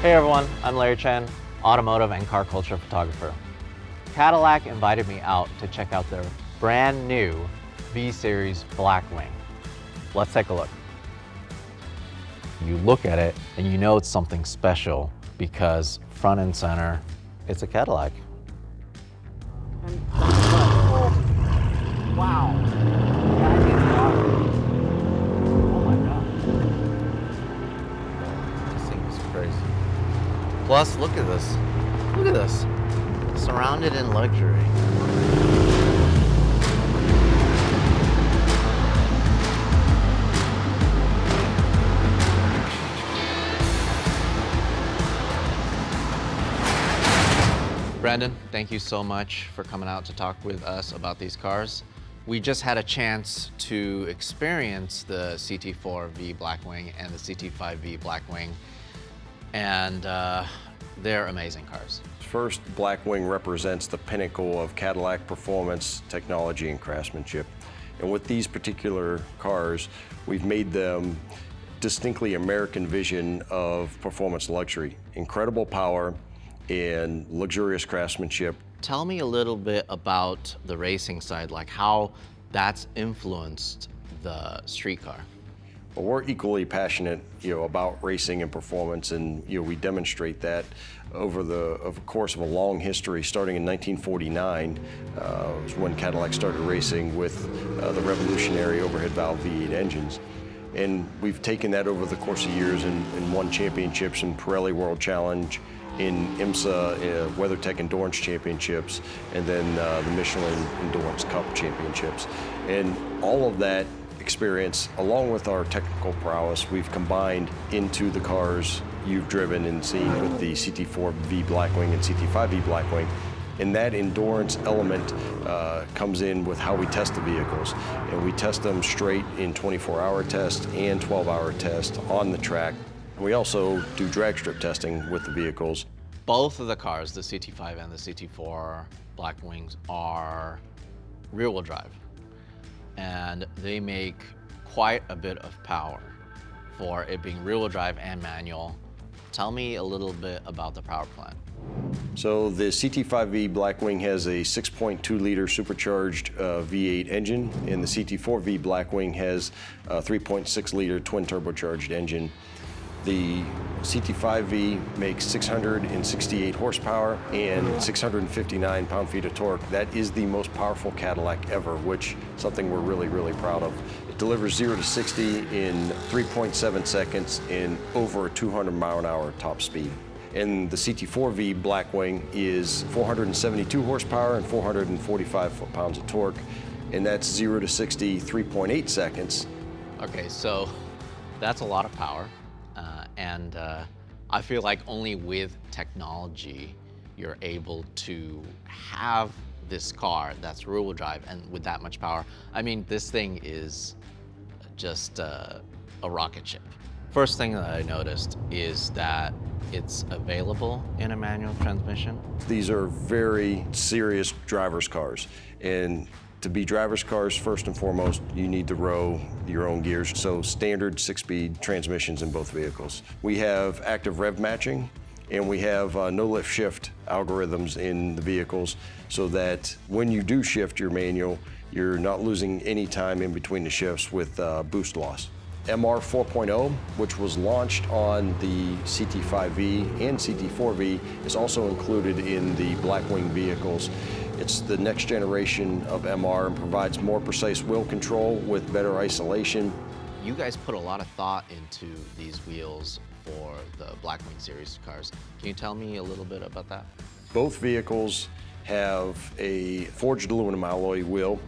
Hey everyone, I'm Larry Chen, automotive and car culture photographer. Cadillac invited me out to check out their brand new V-Series Blackwing. Let's take a look. You look at it and you know it's something special because front and center, it's a Cadillac. Wow. That is awesome. Oh my God. This thing is crazy. Plus, look at this. Look at this. Surrounded in luxury. Brandon, thank you so much for coming out to talk with us about these cars. We just had a chance to experience the CT4-V Blackwing and the CT5-V Blackwing, and they're amazing cars. First, Blackwing represents the pinnacle of Cadillac performance, technology, and craftsmanship. And with these particular cars, we've made them distinctly American vision of performance luxury. Incredible power and luxurious craftsmanship. Tell me a little bit about the racing side, like how that's influenced the street car. Well, we're equally passionate, about racing and performance, and we demonstrate that over the course of a long history. Starting in 1949 was when Cadillac started racing with the revolutionary overhead valve V8 engines. And we've taken that over the course of years and won championships in Pirelli World Challenge, in IMSA WeatherTech Endurance Championships, and then the Michelin Endurance Cup Championships. And all of that experience, along with our technical prowess, we've combined into the cars you've driven and seen with the CT4-V Blackwing and CT5-V Blackwing. And that endurance element comes in with how we test the vehicles. And we test them straight in 24-hour test and 12-hour test on the track. We also do drag strip testing with the vehicles. Both of the cars, the CT5 and the CT4 Blackwings, are rear-wheel drive. And they make quite a bit of power for it being rear-wheel drive and manual. Tell me a little bit about the power plant. So the CT5-V Blackwing has a 6.2-liter supercharged V8 engine, and the CT4-V Blackwing has a 3.6-liter twin turbocharged engine. The CT5-V makes 668 horsepower and 659 pound-feet of torque. That is the most powerful Cadillac ever, which is something we're really, really proud of. It delivers 0 to 60 in 3.7 seconds in over 200-mile-an-hour top speed. And the CT4-V Blackwing is 472 horsepower and 445 foot-pounds of torque, and that's 0 to 60, 3.8 seconds. Okay, so that's a lot of power. And I feel like only with technology, you're able to have this car that's rear-wheel drive and with that much power. I mean, this thing is just a rocket ship. First thing that I noticed is that it's available in a manual transmission. These are very serious driver's cars. And to be driver's cars, first and foremost, you need to row your own gears. So standard 6-speed transmissions in both vehicles. We have active rev matching, and we have no lift shift algorithms in the vehicles so that when you do shift your manual, you're not losing any time in between the shifts with boost loss. MR 4.0, which was launched on the CT5-V and CT4-V, is also included in the Blackwing vehicles. It's the next generation of MR and provides more precise wheel control with better isolation. You guys put a lot of thought into these wheels for the Blackwing series cars. Can you tell me a little bit about that? Both vehicles have a forged aluminum alloy wheel,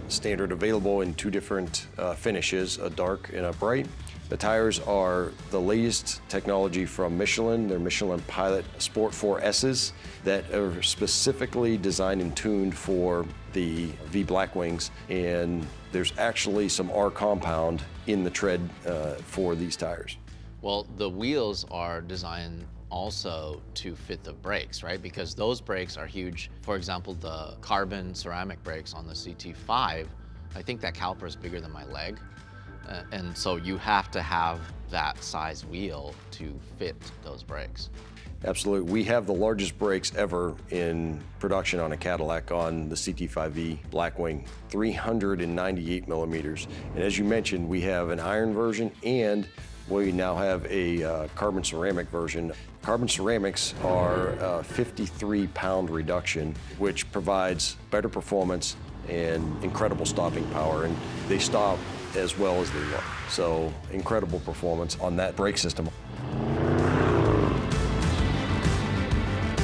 standard available in two different finishes, a dark and a bright. The tires are the latest technology from Michelin. They're Michelin Pilot Sport 4S's that are specifically designed and tuned for the V Blackwings. And there's actually some R compound in the tread for these tires. Well, the wheels are designed also to fit the brakes, right? Because those brakes are huge. For example, the carbon ceramic brakes on the CT5, I think that caliper is bigger than my leg. And so you have to have that size wheel to fit those brakes. Absolutely. We have the largest brakes ever in production on a Cadillac on the CT5-V Blackwing, 398 millimeters. And as you mentioned, we have an iron version and we now have a carbon ceramic version. Carbon ceramics are a 53-pound reduction, which provides better performance and incredible stopping power. And they stop as well as they look. So incredible performance on that brake system.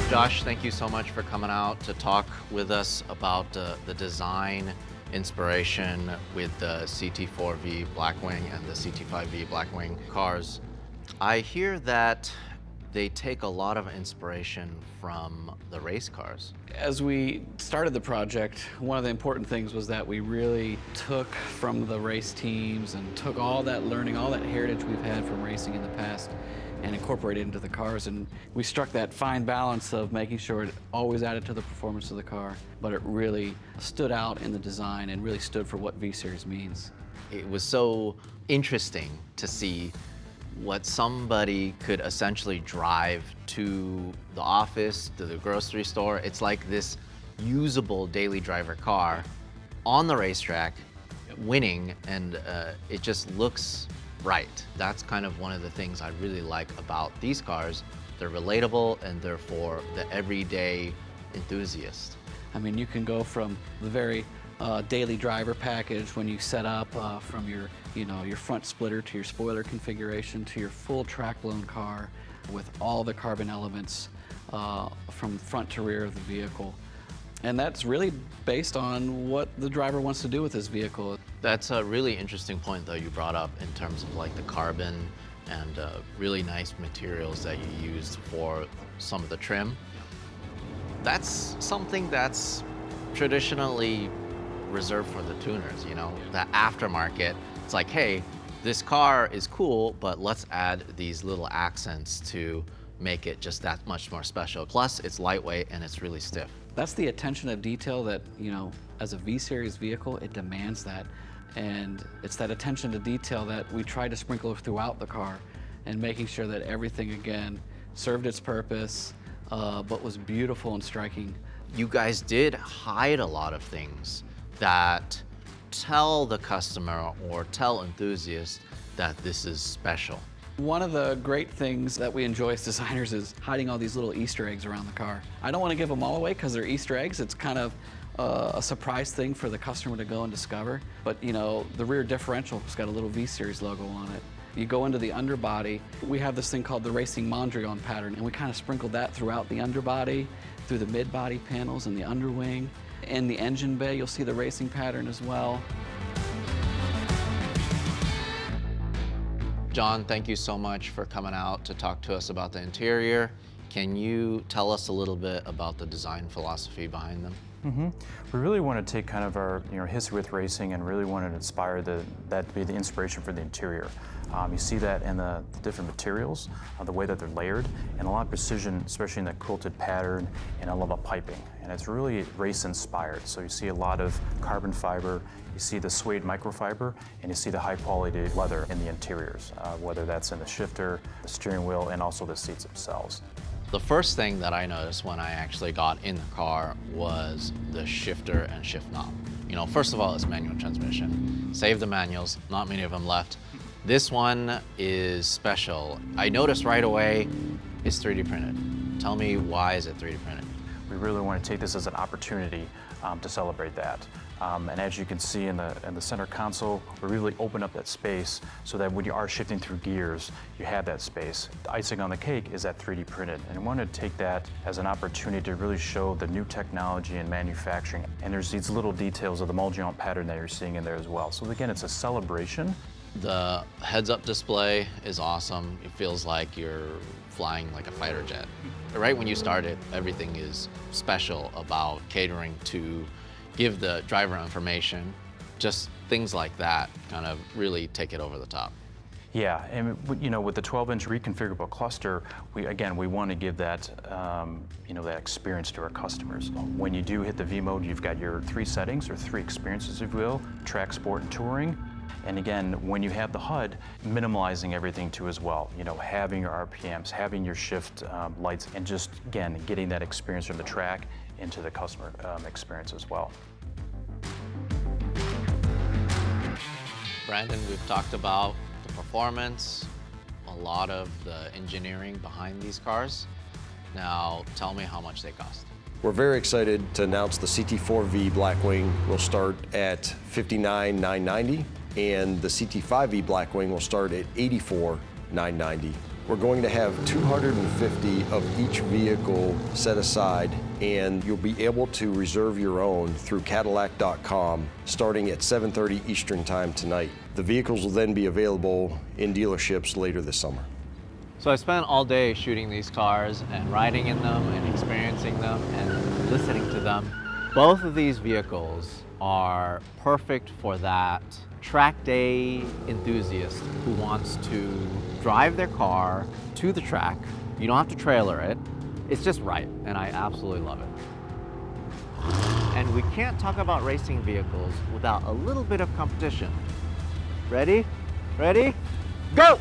Josh, thank you so much for coming out to talk with us about the design inspiration with the CT4-V Blackwing and the CT5-V Blackwing cars. I hear that they take a lot of inspiration from the race cars. As we started the project, one of the important things was that we really took from the race teams and took all that learning, all that heritage we've had from racing in the past, and incorporated it into the cars. And we struck that fine balance of making sure it always added to the performance of the car, but it really stood out in the design and really stood for what V-Series means. It was so interesting to see what somebody could essentially drive to the office, to the grocery store. It's like this usable daily driver car on the racetrack, winning, and it just looks right. That's kind of one of the things I really like about these cars. They're relatable and they're for the everyday enthusiast. I mean, you can go from the very daily driver package when you set up from your front splitter to your spoiler configuration to your full track-blown car with all the carbon elements from front to rear of the vehicle. And that's really based on what the driver wants to do with this vehicle. That's a really interesting point, though, you brought up in terms of like the carbon and really nice materials that you used for some of the trim. That's something that's traditionally reserved for the tuners, you know? The aftermarket, it's like, hey, this car is cool, but let's add these little accents to make it just that much more special. Plus, it's lightweight and it's really stiff. That's the attention to detail that, as a V-Series vehicle, it demands that. And it's that attention to detail that we try to sprinkle throughout the car and making sure that everything, again, served its purpose, but was beautiful and striking. You guys did hide a lot of things that tell the customer or tell enthusiasts that this is special. One of the great things that we enjoy as designers is hiding all these little Easter eggs around the car. I don't want to give them all away because they're Easter eggs. It's kind of a surprise thing for the customer to go and discover. But the rear differential's got a little V-Series logo on it. You go into the underbody, we have this thing called the Racing Mondrian pattern, and we kind of sprinkled that throughout the underbody, through the mid-body panels and the underwing. In the engine bay, you'll see the racing pattern as well. John, thank you so much for coming out to talk to us about the interior. Can you tell us a little bit about the design philosophy behind them? We really want to take kind of our history with racing and really want to inspire that to be the inspiration for the interior. You see that in the different materials, the way that they're layered, and a lot of precision, especially in that quilted pattern, and I love the piping. And it's really race inspired. So you see a lot of carbon fiber, you see the suede microfiber, and you see the high quality leather in the interiors, whether that's in the shifter, the steering wheel, and also the seats themselves. The first thing that I noticed when I actually got in the car was the shifter and shift knob. First of all, it's manual transmission. Save the manuals, not many of them left. This one is special. I noticed right away it's 3D printed. Tell me, why is it 3D printed? We really want to take this as an opportunity to celebrate that. And as you can see in the center console, we really open up that space so that when you are shifting through gears, you have that space. The icing on the cake is that 3D printed. And I wanted to take that as an opportunity to really show the new technology in manufacturing. And there's these little details of the Mondrian pattern that you're seeing in there as well. So again, it's a celebration. The heads-up display is awesome. It feels like you're flying like a fighter jet. Right when you start it, everything is special about catering to give the driver information. Just things like that kind of really take it over the top. Yeah, and with the 12-inch reconfigurable cluster, we want to give that that experience to our customers. When you do hit the V mode, you've got your 3 settings or 3 experiences, if you will: track, sport, and touring. And again, when you have the HUD, minimalizing everything too as well. You know, having your RPMs, having your shift lights, and just, again, getting that experience from the track into the customer experience as well. Brandon, we've talked about the performance, a lot of the engineering behind these cars. Now, tell me how much they cost. We're very excited to announce the CT4-V Blackwing will start at $59,990, and the CT5-V Blackwing will start at $84,990. We're going to have 250 of each vehicle set aside, and you'll be able to reserve your own through Cadillac.com starting at 7:30 Eastern Time tonight. The vehicles will then be available in dealerships later this summer. So I spent all day shooting these cars and riding in them and experiencing them and listening to them. Both of these vehicles are perfect for that track day enthusiast who wants to drive their car to the track. You don't have to trailer it. It's just right, and I absolutely love it. And we can't talk about racing vehicles without a little bit of competition. Ready? Ready? Go!